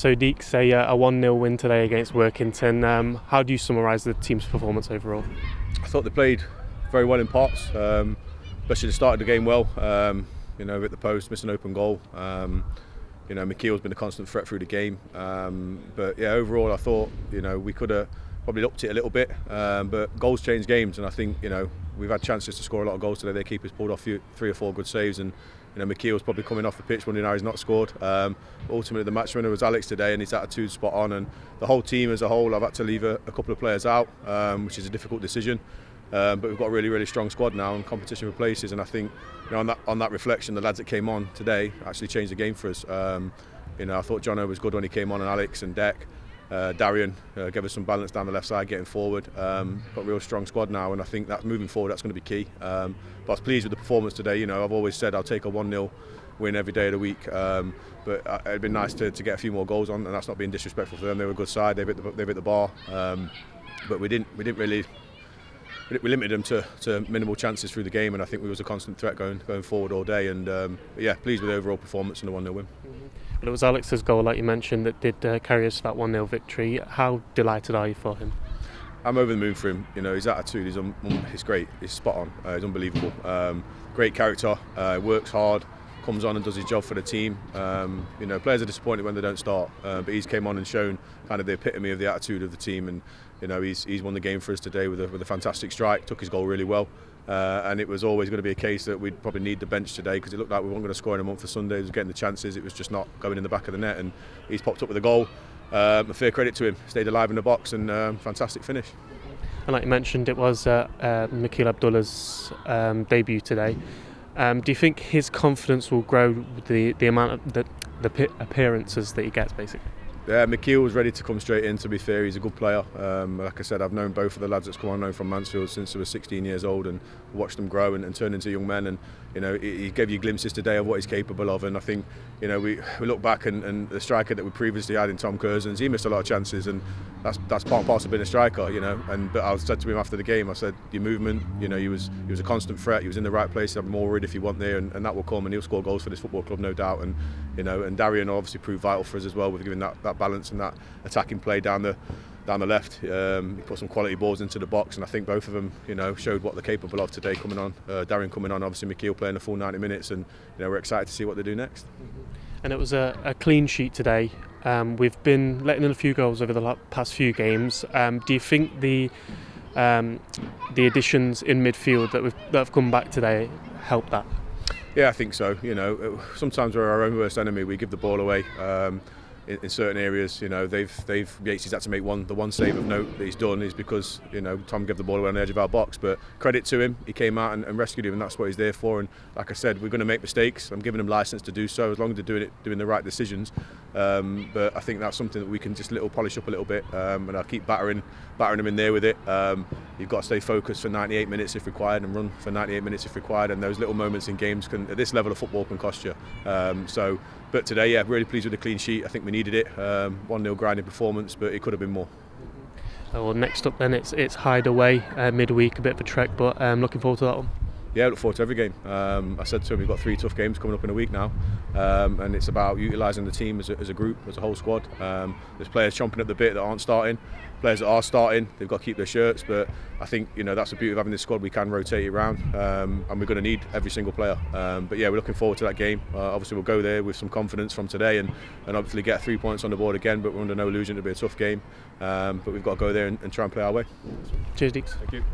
So Deeks, a 1-0 win today against Workington. How do you summarise the team's performance overall? I thought they played very well in parts, especially they started the game well, at the post, missed an open goal. McKeel's been a constant threat through the game. But overall I thought, we could have probably upped it a little bit, but goals change games, and I think, we've had chances to score a lot of goals today. Their keeper's pulled off 3 or 4 good saves, and McKeel's probably coming off the pitch wondering how he's not scored. Ultimately the match winner was Alex today, and his attitude's spot on, and the whole team as a whole, I've had to leave a couple of players out, which is a difficult decision. But we've got a really, really strong squad now, and competition for places, and I think on that reflection, the lads that came on today actually changed the game for us. I thought Jono was good when he came on, and Alex and Deck. Darian gave us some balance down the left side getting forward. Got a real strong squad now, and I think that moving forward that's going to be key. But I was pleased with the performance today. I've always said I'll take a 1-0 win every day of the week, but it'd been nice to get a few more goals on, and that's not being disrespectful for them. They were a good side, they hit the bar, but we limited them to minimal chances through the game, and I think we was a constant threat going forward all day. And pleased with the overall performance and the 1-0 win. Well, it was Alex's goal, like you mentioned, that did carry us to that 1-0 victory. How delighted are you for him? I'm over the moon for him. His attitude is great. He's spot on. He's unbelievable. Great character. Works hard. Comes on and does his job for the team. Players are disappointed when they don't start, but he's came on and shown kind of the epitome of the attitude of the team. And he's won the game for us today with a fantastic strike. Took his goal really well. And it was always going to be a case that we'd probably need the bench today, because it looked like we weren't going to score in a month for Sunday. He was getting the chances, it was just not going in the back of the net, and he's popped up with a goal. A fair credit to him, stayed alive in the box, and fantastic finish. And like you mentioned, it was Mikel Abdullah's debut today. Do you think his confidence will grow with the amount of the appearances that he gets, basically? Yeah, Mikel was ready to come straight in, to be fair. He's a good player. Like I said, I've known both of the lads that's come on, known from Mansfield since they were 16 years old, and watched them grow and turn into young men. And he gave you glimpses today of what he's capable of. And I think we look back, and the striker that we previously had in Tom Curzons, he missed a lot of chances, and that's part and parcel of being a striker. But I said to him after the game, I said, your movement, he was a constant threat. He was in the right place. I'm more worried if he wasn't there, and that will come, and he'll score goals for this football club, no doubt. And and Darian obviously proved vital for us as well, with giving that balance and that attacking play down the left. He put some quality balls into the box, and I think both of them showed what they're capable of today coming on. Darian coming on, obviously Mikel playing the full 90 minutes, and we're excited to see what they do next. And it was a clean sheet today. We've been letting in a few goals over the past few games. Do you think the additions in midfield that have come back today help that? Yeah, I think so. Sometimes we're our own worst enemy. We give the ball away in certain areas. Yates had to make the one save of note that he's done is because Tom gave the ball away on the edge of our box. But credit to him, he came out and rescued him, and that's what he's there for. And like I said, we're going to make mistakes. I'm giving him license to do so, as long as they're doing the right decisions. But I think that's something that we can just polish up a little bit, and I'll keep battering him in there with it. You've got to stay focused for 98 minutes if required, and run for 98 minutes if required. And those little moments in games at this level of football can cost you. But today, really pleased with the clean sheet. I think we needed it. 1-0 grinding performance, but it could have been more. Well, next up then it's Hyde away midweek, a bit of a trek, but looking forward to that one. Yeah, I look forward to every game. I said to him, we've got 3 tough games coming up in a week now, and it's about utilising the team as a group, as a whole squad. There's players chomping at the bit that aren't starting, players that are starting, they've got to keep their shirts, but I think that's the beauty of having this squad. We can rotate it around, and we're going to need every single player. But yeah, we're looking forward to that game. Obviously we'll go there with some confidence from today, and hopefully get 3 points on the board again, but we're under no illusion it'll be a tough game. But we've got to go there and try and play our way. Cheers, Deeks. Thank you.